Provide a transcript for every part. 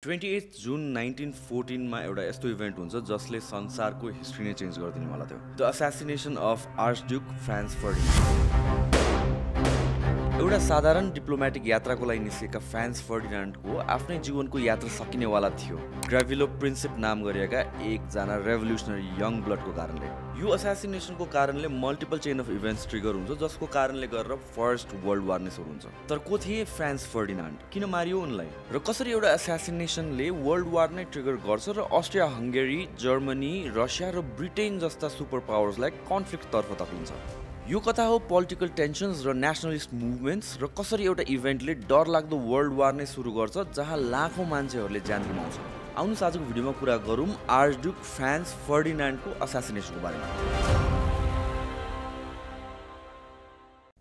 28 जुन 1914 मा एउटा यस्तो इभेन्ट हुन्छ जसले संसारको हिस्ट्री नै चेन्ज गरिदिने वाला थियो। The assassination of archduke Franz Ferdinand. एउटा साधारण डिप्लोमेटिक यात्राको लागि निस्केका फ्रान्स फर्डिनान्डको आफ्नै जीवनको यात्रा सकिनेवाला थियो ग्राभिलो प्रिन्सिप नाम गरिएका एकजना रेभोल्युसनरी यङ ब्लडको कारणले। यो असासिनेसनको कारणले multiple chain of events trigger हुन्छ जसको कारणले गरेर फर्स्ट वर्ल्ड वार नै सुरु हुन्छ। तर को थिए फ्रान्स फर्डिनान्ड, किन मारियो उनलाई, र कसरी एउटा असासिनेसनले वर्ल्ड वार नै ट्रिगर गर्छ र अस्ट्रिया हंगेरी, जर्मनी, रसिया र ब्रिटेन जस्ता सुपर पावर्सलाई कन्फ्लिक्टतर्फ धकिन्छ। यो कथा हो पोलिटिकल टेन्सन्स र नेसनलिस्ट मुभमेन्ट्स र कसरी एउटा इभेन्टले डरलाग्दो वर्ल्ड वार नै सुरु गर्छ जहाँ लाखौं मान्छेहरूले ज्यान गुमाउँछ। आउनुहोस् आजको भिडियोमा कुरा गरौँ आर्चड्युक फ्रान्स फर्डिनान्डको असासिनेसनको बारेमा।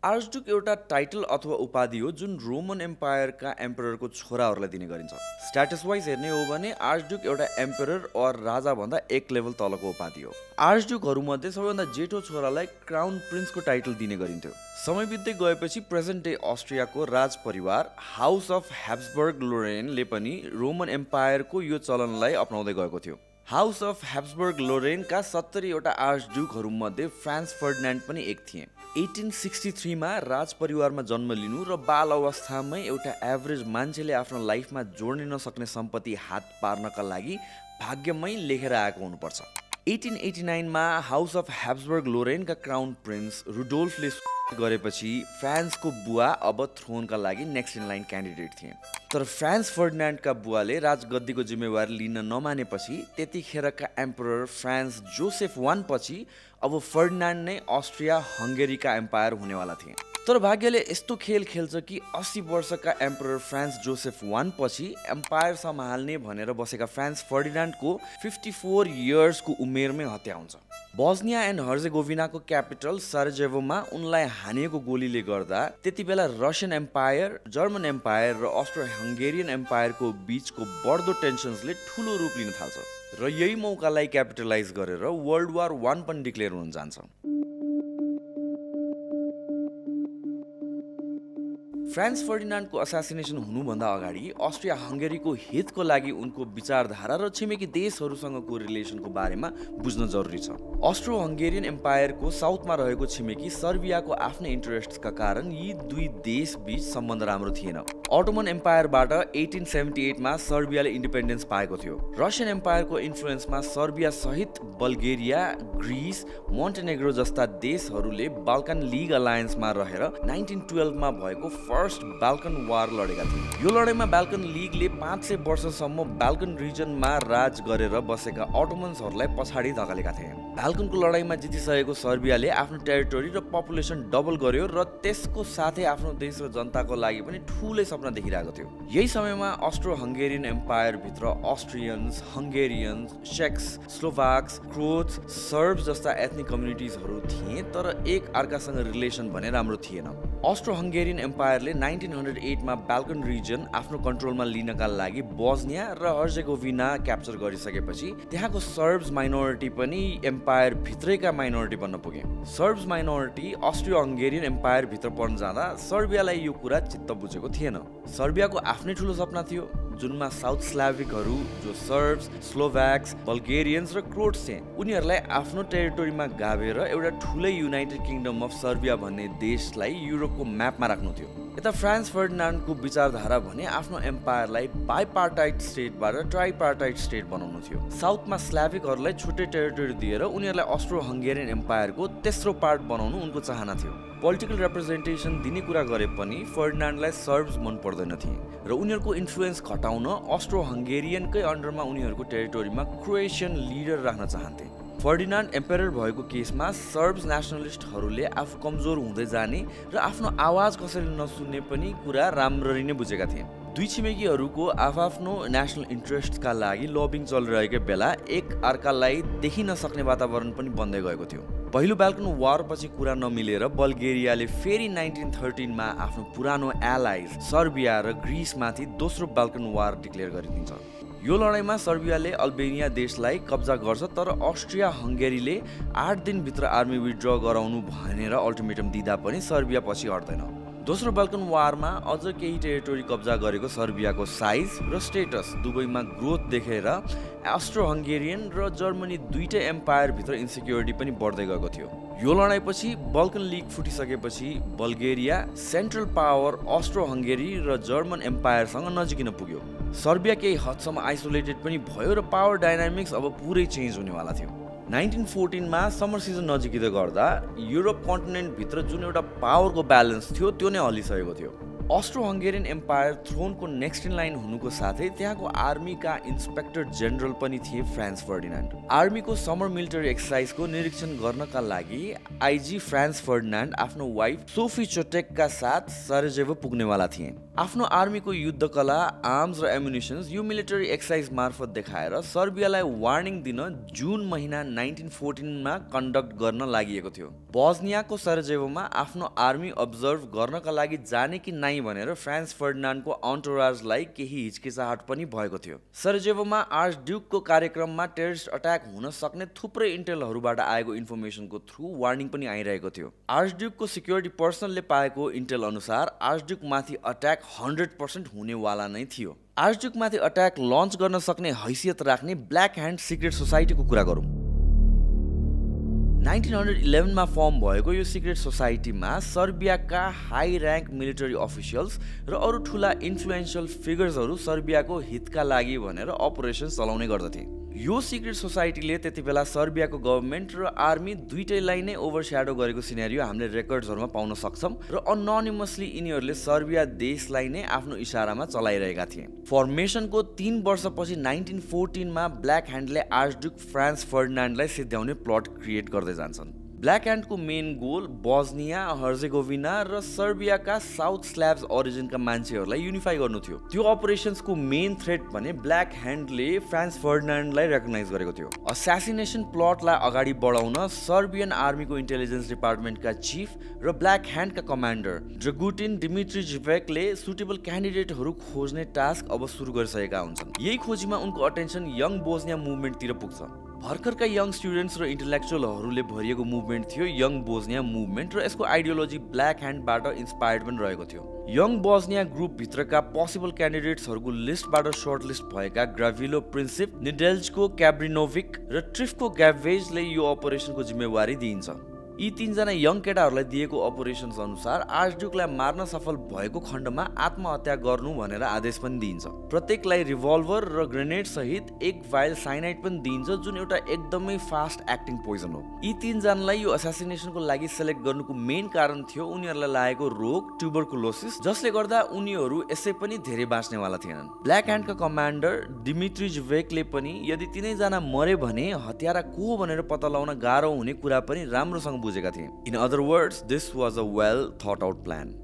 आर्चड्युक एउटा टाइटल अथवा उपाधि हो जुन रोमन एम्पायरका एम्पररको छोराहरूलाई दिने गरिन्छ। स्ट्याटस वाइज हेर्ने हो भने आर्चड्युक एउटा एम्परर और राजा भन्दा एक लेभल तलको उपाधि हो। आर्चड्युकहरूमध्ये सबैभन्दा जेठो छोरालाई क्राउन प्रिन्सको टाइटल दिने गरिन्थ्यो। समय बित्दै गएपछि प्रेजेन्ट डे अस्ट्रियाको राज परिवार हाउस अफ ह्याब्सबर्ग लोरेनले पनि रोमन एम्पायरको यो चलनलाई अपनाउँदै गएको थियो। हाउस अफ ह्याब्सबर्ग लोरेनका 70 वटा आर्चड्युकहरूमध्ये फ्रान्स फर्डिनान्ड पनि एक थिए। 1863 मा राज परिवारमा जन्म लिनु र बाल अवस्थामै एउटा एभरेज मान्छेले आफ्नो लाइफमा जोड्न नसक्ने सम्पत्ति हात पार्नका लागि भाग्यमै लेखेर आएको हुनुपर्छ। 1889 मा house of Habsburg लोरेनका crown prince रुडोल्फले गरेपछि फ्रान्सको बुवा अब थ्रोनका लागि नेक्स्ट इन लाइन क्यान्डिडेट थिए। तर फ्रान्स फर्डिनान्डका बुवाले राजगद्दीको जिम्मेवारी लिन नमानेपछि त्यतिखेरका एम्परर फ्रान्स जोसेफ I पछि अब फर्डिनान्ड नै अस्ट्रिया हंगेरीका एम्पायर हुनेवाला थिए। तर भाग्यले यस्तो खेल खेल्छ कि 80 वर्षका एम्परर फ्रान्स जोसेफ I पछि एम्पायर सम्हाल्ने भनेर बसेका फ्रान्स फर्डिनान्डको 54 इयर्सको उमेरमै हत्या हुन्छ। बोस्निया एन्ड हर्जेगोभिनाको क्यापिटल साराजेभोमा उनलाई हानेको गोलीले गर्दा त्यतिबेला रसियन एम्पायर, जर्मन एम्पायर र अस्ट्रो हंगेरियन एम्पायरको बीचको बढ्दो टेन्सन्सले ठूलो रूप लिन थाल्छ र यही मौकालाई क्यापिटलाइज गरेर वर्ल्ड वार I पनि डिक्लेयर हुन जान्छ। फ्रान्स फर्डिनान्डको असासिनेसन हुनुभन्दा अगाडि अस्ट्रिया हंगेरीको हितको लागि उनको विचारधारा र छिमेकी देशहरूसँगको रिलेसनको बारेमा बुझ्न जरुरी छ। अस्ट्रो हंगेरियन एम्पायरको साउथमा रहेको छिमेकी सर्बियाको आफ्नै इन्ट्रेस्टका कारण यी दुई देश बीच सम्बन्ध राम्रो थिएन। अटोमन एम्पायरबाट 1878 मा सर्बियाले इन्डिपेन्डेन्स पाएको थियो। रसियन एम्पायरको इन्फ्लुएन्समा सर्बिया सहित बल्गेरिया, ग्रीस, मोन्टेनेग्रो जस्ता देशहरूले बाल्कन लीग अलायन्समा रहेर 1912 मा भएको फर्स्ट बाल्कन वार लडेका थिए। यो लडाईँमा बाल्कन लीगले 500 वर्षसम्म बाल्कन रिजनमा राज गरेर बसेका अटोमन्सहरूलाई पछाडि धकेलेका थिए। बाल्कनको लडाईँमा जितिसकेको सर्बियाले आफ्नो टेरिटोरी र पपुलेसन डबल गर्यो र त्यसको साथै आफ्नो देश र जनताको लागि पनि ठूलै सपना देखिरहेको थियो। यही समयमा अस्ट्रो हंगेरियन एम्पायर भित्र अस्ट्रियन्स, हंगेरियन्स, चेक्स, स्लोभाक्स, क्रोट्स, सर्ब्स जस्ता एथनिक कम्युनिटिजहरू थिए तर एक अर्कासँग रिलेसन भने राम्रो थिएन। अस्ट्रो हंगेरियन एम्पायरले 1908 मा बाल्कन रिजन आफ्नो कन्ट्रोलमा लिनका लागि बोस्निया र हर्जेगोभिना क्याप्चर गरिसकेपछि त्यहाँको सर्ब्स माइनोरिटी पनि एम्पायर भित्रैका माइनोरिटी बन्न पुगे। सर्ब्स माइनोरिटी अस्ट्रियो हंगेरियन एम्पायर भित्र पर्न जाँदा सर्बियालाई यो कुरा चित्त बुझेको थिएन। सर्बियाको आफ्नै ठूलो सपना थियो जुनमा साउथ स्लाभिकहरू जो सर्ब्स, स्लोभ्याक्स, बल्गेरियन्स र क्रोट्स थिए उनीहरूलाई आफ्नो टेरिटोरीमा गाभेर एउटा ठूलै युनाइटेड किङडम अफ सर्बिया भन्ने देशलाई युरोपको म्यापमा राख्नु थियो। यता फ्रान्स फर्डिनान्डको विचारधारा भने आफ्नो एम्पायरलाई बाइपार्टाइट स्टेटबाट ट्राइपार्टाइट स्टेट बनाउनु थियो। साउथमा स्लाभिकहरूलाई छुट्टै टेरिटोरी दिएर उनीहरूलाई अस्ट्रो हंगेरियन एम्पायरको तेस्रो पार्ट बनाउनु उनको चाहना थियो। पोलिटिकल रिप्रेजेन्टेसन दिने कुरा गरे पनि फर्डिनान्डलाई सर्ब्स मन पर्दैन थिए र उनीहरूको इन्फ्लुएन्स घटाउन अस्ट्रो हंगेरियनकै अन्डरमा उनीहरूको टेरिटोरीमा क्रोएसियन लिडर राख्न चाहन्थे। फर्डिनान्ड एम्पेरर भएको केसमा सर्ब्स नेसनलिस्टहरूले आफू कमजोर हुँदै जाने र आफ्नो आवाज कसैले नसुन्ने पनि कुरा राम्ररी नै बुझेका थिए। दुई छिमेकीहरूको आफ्नो नेसनल इन्ट्रेस्टका लागि लबिङ चलिरहेको बेला एक अर्कालाई देखिन सक्ने वातावरण पनि बन्दै गएको थियो। पहिलो बाल्कन वार पछि कुरा नमिलेर बल्गेरियाले फेरि 1913 मा आफ्नो पुरानो एलाइज सर्बिया र ग्रीसमाथि दोस्रो बाल्कन वार डिक्लेयर गरिदिन्छ। यो लडाईँमा सर्बियाले अल्बेनिया देशलाई कब्जा गर्छ तर अस्ट्रिया हंगेरीले 8 दिनभित्र आर्मी विथड्र गराउनु भनेर अल्टिमेटम दिँदा पनि सर्बिया पछि हट्दैन। दोस्रो बाल्कन वारमा अझ केही टेरिटोरी कब्जा गरेको सर्बियाको साइज र स्टेटस दुवैमा ग्रोथ देखेर अस्ट्रो हङ्गेरियन र जर्मनी दुईटै एम्पायरभित्र इन्सेक्युरिटी पनि बढ्दै गएको थियो। यो लडाइँपछि बल्कन लिग फुटिसकेपछि Bulgaria central power Austro Hungary र जर्मन एम्पायरसँग नजिकिन पुग्यो। सर्बिया केही हदसम्म आइसोलेटेड पनि भयो र पावर डाइनामिक्स अब पुरै चेन्ज हुनेवाला थियो। 1914 मा समर सिजन नजिकिँदै गर्दा युरोप कन्टिनेन्टभित्र जुन एउटा पावरको ब्यालेन्स थियो त्यो नै हल्लिसकेको थियो। अस्ट्रो हङ्गेरियन एम्पायर थ्रोनको नेक्स्ट इन लाइन हुनुको साथै त्यहाँको आर्मीका इन्सपेक्टर जेनरल पनि थिए फ्रान्स फर्डिनान्ड। आर्मीको समर मिलिटरी एक्सर्साइजको निरीक्षण गर्नका लागि आइजी फ्रान्स फर्डिनान्ड आफ्नो वाइफ सोफी चोटेकका साथ सराजेभो पुग्नेवाला थिए। आफ्नो आर्मीको युद्ध कला, आर्म्स र एम्युनिसन्स यो मिलिटरी एक्सर्साइज मार्फत देखाएर सर्बियालाई वार्निङ दिन जुन महिना 1914 मा कन्डक्ट गर्न लागि थियो। बोस्नियाको सराजेभोमा आफ्नो आर्मी अब्जर्भ गर्नका लागि जाने कि नाइ भनेर फ्रान्स फर्डिनान्डको अन्टोराजलाई केही हिचकिचाहट पनि भएको थियो। सराजेभोमा आर्च ड्युकको कार्यक्रममा टेररिस्ट अट्याक हुन सक्ने थुप्रै इन्टेलहरूबाट आएको इन्फर्मेसनको थ्रु वार्निङ पनि आइरहेको थियो। आर्च ड्युकको सिक्युरिटी पर्सनलले पाएको इन्टेल अनुसार आर्च ड्युकमाथि अट्याक 100% हुनेवाला नै थियो। आर्च ड्युकमाथि अट्याक लन्च गर्न सक्ने हैसियत राख्ने ब्ल्याक ह्यान्ड सिक्रेट सोसाइटीको कुरा गरौँ। 1911 मा फर्म भएको यो सिक्रेट सोसाइटीमा सर्बियाका हाई र्याङ्क मिलिटरी अफिसियल्स र अरू ठुला इन्फ्लुएन्शियल फिगर्सहरू सर्बियाको हितका लागि भनेर अपरेसन चलाउने गर्दथे। यो सिक्रेट सोसाइटीले त्यति बेला सर्बियाको गभर्नमेन्ट र आर्मी दुईटैलाई नै ओभरस्याडो गरेको सिनेरियो हामीले रेकर्ड्सहरूमा पाउन सक्छौँ र अनोनिमसली यिनीहरूले सर्बिया देशलाई नै आफ्नो इसारामा चलाइरहेका थिए। फर्मेसनको 3 वर्षपछि 1914 मा ब्ल्याक ह्यान्डले आर्चड्युक फ्रान्स फर्डिनान्डलाई सिद्ध्याउने प्लट क्रिएट गर्दै जान्छन्। ब्ल्याक ह्यान्डको मेन गोल बोस्निया हर्जेगोभिना र सर्बियाका साउथ स्ल्याब्स ओरिजिनका मान्छेहरूलाई युनिफाई गर्नु थियो। त्यो अपरेसन्सको मेन थ्रेट भने ब्ल्याक ह्यान्डले फ्रान्स फर्डिनान्डलाई रेकग्नाइज गरेको थियो। असासिनेसन प्लटलाई अगाडि बढाउन सर्बियन आर्मीको इन्टेलिजेन्स डिपार्टमेन्टका चिफ र ब्ल्याक ह्यान्डका कमान्डर ड्रगुटिन डिमिट्रिजेभेकले सुटेबल क्यान्डिडेटहरू खोज्ने टास्क अब सुरु गरिसकेका हुन्छन्। यही खोजीमा उनको अटेन्सन यङ बोस्निया मुभमेन्टतिर पुग्छ। भर्खरका यङ स्टुडेन्ट्स र इन्टेलेक्चुअलहरूले भरिएको मुभमेन्ट थियो यङ बोस्निया मुभमेन्ट र यसको आइडियोलोजी ब्ल्याक ह्यान्डबाट इन्सपायर्ड पनि रहेको थियो। यङ बोस्निया ग्रुपभित्रका पोसिबल क्यान्डिडेट्सहरूको लिस्टबाट सर्ट लिस्ट भएका ग्राभिलो प्रिन्सिप, निडेल्जको क्याब्रिनोभिक र ट्रिफको ग्याभेजले यो अपरेसनको जिम्मेवारी दिइन्छ। यी 3 जना यङ केटाहरूलाई दिएको अपरेसन्स अनुसार आर्चड्युकलाई मार्न सफल भएको खण्डमा आत्महत्या गर्नु भनेर आदेश पनि दिइन्छ। प्रत्येकलाई रिभल्भर र ग्रेनेड सहित 1 भाइल साइनाइड पनि दिइन्छ जुन एउटा एकदमै फास्ट एक्टिङ पोइजन हो। यी 3 जनालाई यो असासिनेसनको लागि सेलेक्ट गर्नुको मेन कारण थियो उनीहरूलाई लागेको रोग ट्युबरकुलोसिस, जसले गर्दा उनीहरू यसै पनि धेरै बाँच्नेवाला थिएनन्। ब्ल्याक ह्यान्डका कमान्डर डिमिट्रिजेभेकले पनि यदि 3 जना मरे भने हत्यारा को हो भनेर पत्ता लगाउन गाह्रो हुने कुरा पनि राम्रोसँग बुझेका थिए। In other words, this was a well thought out plan.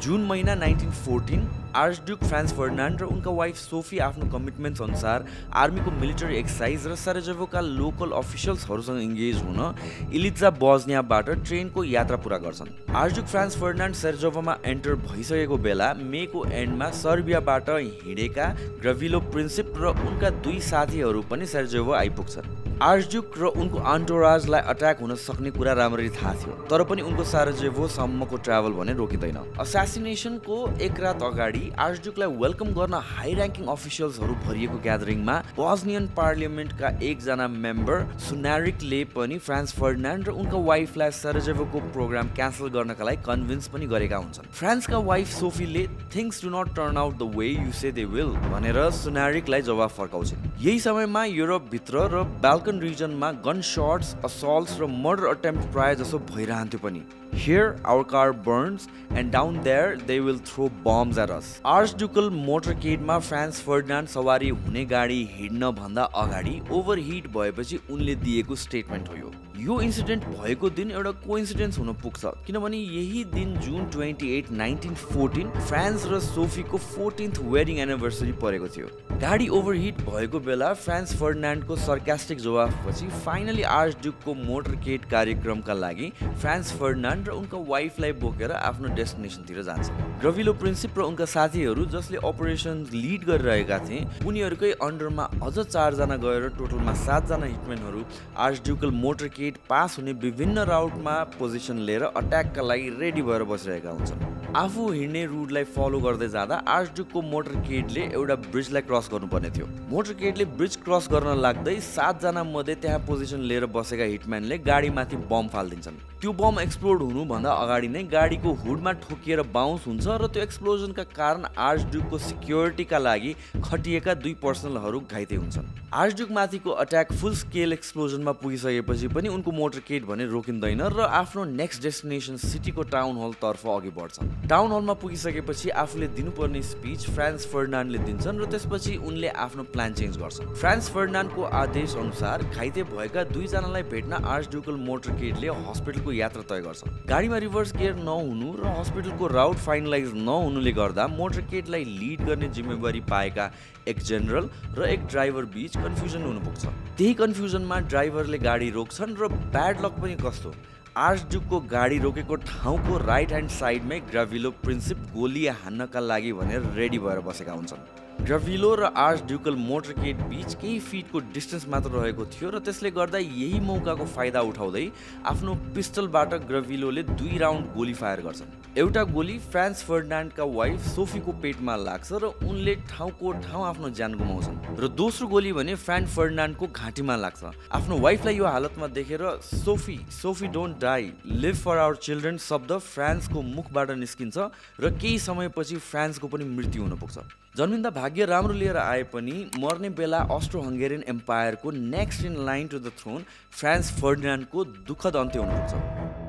जुन महिना 1914 आर्चड्युक फ्रान्स फर्डिनान्ड र उनका वाइफ सोफी आफ्नो कमिटमेन्ट्स अनुसार आर्मीको मिलिटरी एक्सर्साइज र सराजेभोका लोकल अफिसियल्सहरूसँग इन्गेज हुन इलिजा बोस्नियाबाट ट्रेनको यात्रा पुरा गर्छन्। आर्चड्युक फ्रान्स फर्डिनान्ड सराजेभोमा एन्टर भइसकेको बेला मेको एन्डमा सर्बियाबाट हिँडेका ग्राभिलो प्रिन्सिप र उनका 2 साथीहरू पनि सराजेभो आइपुग्छन्। आर्चड्युक र उनको अन्टोराजलाई अट्याक हुन सक्ने कुरा राम्ररी थाहा थियो, तर पनि उनको सराजेभो सम्मको ट्राभल भने रोकिँदैन। असासिनेसनको एक रात अगाडि आर्चड्युकलाई वेलकम गर्न हाई र्याङ्किङ अफिसियल्सहरू भरिएको ग्यादरिङमा बोस्नियन पार्लियामेन्टका 1 जना मेम्बर सुनारिकले पनि फ्रान्स फर्डिनान्ड र उनका वाइफलाई सराजेभोको प्रोग्राम क्यान्सल गर्नका लागि कन्भिन्स पनि गरेका हुन्छन्। फ्रान्सका वाइफ सोफीले things do not turn out the way you say they will भनेर सुनारिकलाई जवाफ फर्काउँछिन्। यही समयमा युरोपभित्र र बाल्कन रिजनमा गन शट्स, असल्ट्स र मर्डर अटेम्प्ट प्राय जसो भइरहन्थ्यो पनि। Here our car burns and down there they will throw bombs at us. Archducal मोटरकेडमा फ्रान्स फर्डिनान्ड सवारी हुने गाडी हिँड्न भन्दा अगाडि ओभरहिट भएपछि उनले दिएको स्टेटमेन्ट हो यो इन्सिडेन्ट भएको दिन एउटा कोइन्सिडेन्स हुन पुग्छ किनभने यही दिन जुन 28, 1914 फ्रान्स र सोफीको 14th वेडिङ एनिभर्सरी परेको थियो। गाडी ओभरहिट भएको बेला फ्रान्स फर्डिनान्डको सर्कास्टिक जवाफपछि फाइनली आर्चड्युकको मोटरकेड कार्यक्रमका लागि फ्रान्स फर्डिनान्ड र उनका वाइफलाई बोकेर आफ्नो डेस्टिनेसनतिर जान्छ। ग्राभिलो प्रिन्सिप र उनका साथीहरू जसले अपरेसन लिड गरिरहेका थिए उनीहरूकै अन्डरमा अझ 4 जना गएर टोटलमा 7 जना हिटम्यानहरू आर्चड्युकल मोटरकेड मोटरकेड पास हुने विभिन्न राउटमा पोजिसन लिएर अट्याकका लागि रेडी भएर बसिरहेका हुन्छन्। आफू हिँड्ने रुटलाई फलो गर्दै जाँदा आर्चड्युकको मोटरकेडले एउटा ब्रिजलाई क्रस गर्नुपर्ने थियो। मोटरकेडले ब्रिज क्रस गर्न लाग्दै 7 जना मध्ये त्यहाँ पोजिसन लिएर बसेका हिटम्यानले गाडीमाथि बम फालिदिन्छन्। त्यो बम एक्सप्लोड हुनुभन्दा अगाडि नै गाडीको हुडमा ठोकिएर बाउन्स हुन्छ र त्यो एक्सप्लोजनका कारण आर्चड्युकको सिक्योरिटीका लागि खटिएका 2 पर्सनलहरू घाइते हुन्छन्। आर्चड्युकमाथिको अट्याक फुल स्केल एक्सप्लोजनमा पुगिसकेपछि पनि उनको मोटरकेड भने रोकिँदैन र आफ्नो नेक्स्ट डेस्टिनेसन सिटीको टाउन हल तर्फ अघि बढ्छ। टाउन हलमा पुगिसकेपछि आफूले दिनुपर्ने स्पिच फ्रान्स फर्डिनान्डले दिन्छन् र त्यसपछि उनले आफ्नो प्लान चेन्ज गर्छन्। फ्रान्स फर्डिनान्डको आदेश अनुसार घाइते भएका 2 जनालाई भेट्न आर्चड्युकल मोटरकेडले हस्पिटलको यात्रा तय गर्छ। गाडीमा रिभर्स गियर नहुनु र हस्पिटलको राउट फाइनलाइज नहुनुले गर्दा मोटरकेडलाई लिड गर्ने जिम्मेवारी पाएका एक जेनरल र एक ड्राइभर बीच कन्फ्युजन हुन पुग्छ। त्यही कन्फ्युजनमा ड्राइभरले गाडी रोक्छन् र ब्याड लक पनि कस्तो, आर्चड्युकको गाडी रोकेको ठाउँको राइट ह्यान्ड साइडमै ग्राभिलो प्रिन्सिप गोली हान्नका लागि भनेर रेडी भएर बसेका हुन्छन्। ग्राभिलो र आर्चड्युकल मोटरकेड बीच केही फिटको डिस्टेन्स मात्र रहेको थियो र त्यसले गर्दा यही मौकाको फाइदा उठाउँदै आफ्नो पिस्टलबाट ग्राभिलोले 2 राउन्ड गोली फायर गर्छन्। एउटा गोली फ्रान्स फर्डिनान्डका वाइफ सोफीको पेटमा लाग्छ र उनले ठाउँको ठाउँ आफ्नो ज्यान गुमाउँछन् र दोस्रो गोली भने फ्रान्स फर्डिनान्डको घाँटीमा लाग्छ। आफ्नो वाइफलाई यो हालतमा देखेर Sophie don't die, live for our children शब्द फ्रान्सको मुखबाट निस्किन्छ र केही समयपछि फ्रान्सको पनि मृत्यु हुन पुग्छ। जन्मिँदा भाग्य राम्रो लिएर आए पनि मर्ने बेला अस्ट्रो हङ्गेरियन एम्पायरको next in line to the throne Franz फर्डिनान्डको दुःखद अन्त्य हुन पुग्छ।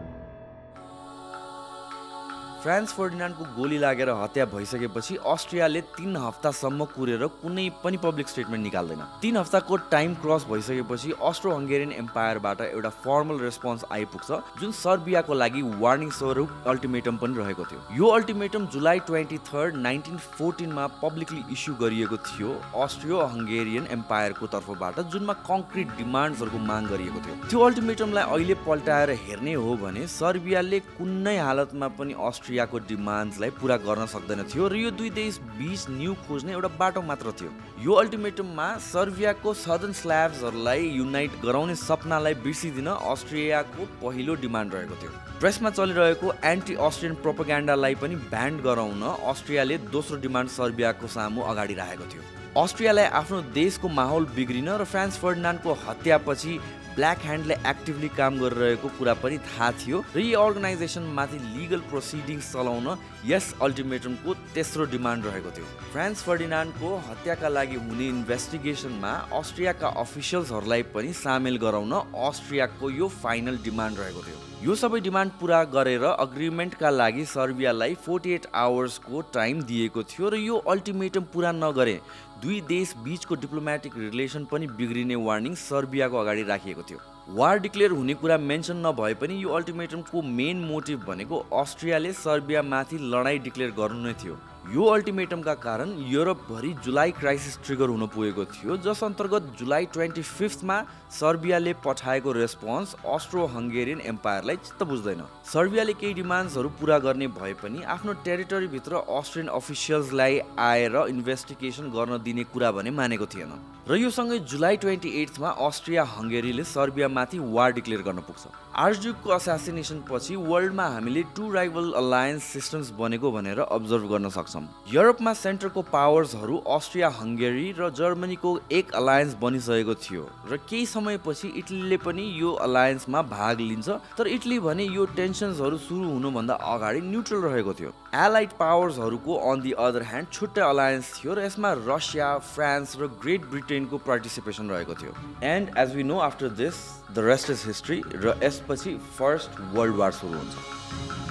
फ्रान्स फर्डिनान्डको गोली लागेर हत्या भइसकेपछि अस्ट्रियाले 3 हप्तासम्म कुरेर कुनै पनि पब्लिक स्टेटमेन्ट निकाल्दैन। 3 हप्ताको टाइम क्रस भइसकेपछि अस्ट्रो हङ्गेरियन एम्पायरबाट एउटा फर्मल रेस्पोन्स आइपुग्छ जुन सर्बियाको लागि वार्निङ स्वरूप अल्टिमेटम पनि रहेको थियो। यो अल्टिमेटम जुलाई 23, 1914 मा पब्लिकली इस्यु गरिएको थियो अस्ट्रियो हङ्गेरियन एम्पायरको तर्फबाट, जुनमा कङ्क्रिट डिमान्ड्सहरूको माग गरिएको थियो। त्यो अल्टिमेटमलाई अहिले पल्टाएर हेर्ने हो भने सर्बियाले कुनै हालतमा पनि अस्ट्रियाको डिमान्ड्सलाई पूरा गर्न सक्दैन थियो र यो 2 देश बीच न्यू खोज्ने एउटा बाटो मात्र थियो। यो अल्टिमेटममा सर्बियाको सदर्न स्ल्याभ्सहरूलाई युनाइट गराउने सपनालाई बिर्सिदिन अस्ट्रियाको पहिलो डिमान्ड रहेको थियो। प्रेसमा चलिरहेको एन्टी अस्ट्रियन प्रोपागेन्डालाई पनि ब्यान्ड गराउन अस्ट्रियाले दोस्रो डिमान्ड सर्बियाको सामु अगाडि राखेको थियो। अस्ट्रियालाई आफ्नो देशको माहौल बिग्रिन र फ्रान्स फर्डिनान्डको हत्यापछि ब्ल्याक ह्यान्डले एक्टिभली काम गरिरहेको कुरा पनि थाहा थियो र यी अर्गनाइजेसनमाथि लिगल प्रोसिडिङ्स चलाउन यस अल्टिमेटमको तेस्रो डिमान्ड रहेको थियो। फ्रान्स फर्डिनान्डको हत्याका लागि हुने इन्भेस्टिगेसनमा अस्ट्रियाका अफिसियल्सहरूलाई पनि सामेल गराउन अस्ट्रियाको यो फाइनल डिमान्ड रहेको थियो। यो सबै डिमान्ड पूरा गरेर अग्रिमेन्टका लागि सर्बियालाई 48 आवर्सको टाइम दिएको थियो र यो अल्टिमेटम पूरा नगरे 2 देश बीचको डिप्लोमेटिक रिलेसन पनि बिग्रिने वार्निङ सर्बियाको अगाडि राखिएको थियो। वार डिक्लेयर हुने कुरा मेन्सन नभए पनि यो अल्टिमेटमको मेन मोटिभ भनेको अस्ट्रियाले सर्बियामाथि लडाईँ डिक्लेयर गर्नु नै थियो। यो अल्टिमेटमका कारण युरोपभरि जुलाई क्राइसिस ट्रिगर हुन पुगेको थियो, जस अन्तर्गत जुलाई 25 मा सर्बियाले पठाएको रेस्पोन्स अस्ट्रो हङ्गेरियन एम्पायरलाई चित्त बुझ्दैन। सर्बियाले केही डिमान्ड्सहरू पूरा गर्ने भए पनि आफ्नो टेरिटोरीभित्र अस्ट्रियन अफिसियल्सलाई आएर इन्भेस्टिगेसन गर्न दिने कुरा भने मानेको थिएन र यो सँगै जुलाई 28 मा अस्ट्रिया हङ्गेरीले सर्बियामाथि वार डिक्लेयर गर्न पुग्छ। आर्चड्युकको असासिनेसन पछि वर्ल्डमा हामीले 2 राइभल अलायन्स सिस्टम्स बनेको भनेर अब्जर्भ गर्न सक्छौँ। युरोपमा सेन्टरको पावर्सहरू अस्ट्रिया हङ्गेरी र जर्मनीको एक अलायन्स बनिसकेको थियो र केही समयपछि इटलीले पनि यो अलायन्समा भाग लिन्छ, तर इटली भने यो टेन्सन्सहरू सुरु हुनुभन्दा अगाडि न्युट्रल रहेको थियो। एलाइड पावर्सहरूको अन दि अदर ह्यान्ड छुट्टै अलायन्स थियो र यसमा रसिया, फ्रान्स र ग्रेट ब्रिटेनको पार्टिसिपेसन रहेको थियो। And as we know after this the rest is history र यसपछि फर्स्ट वर्ल्ड वार सुरु हुन्छ।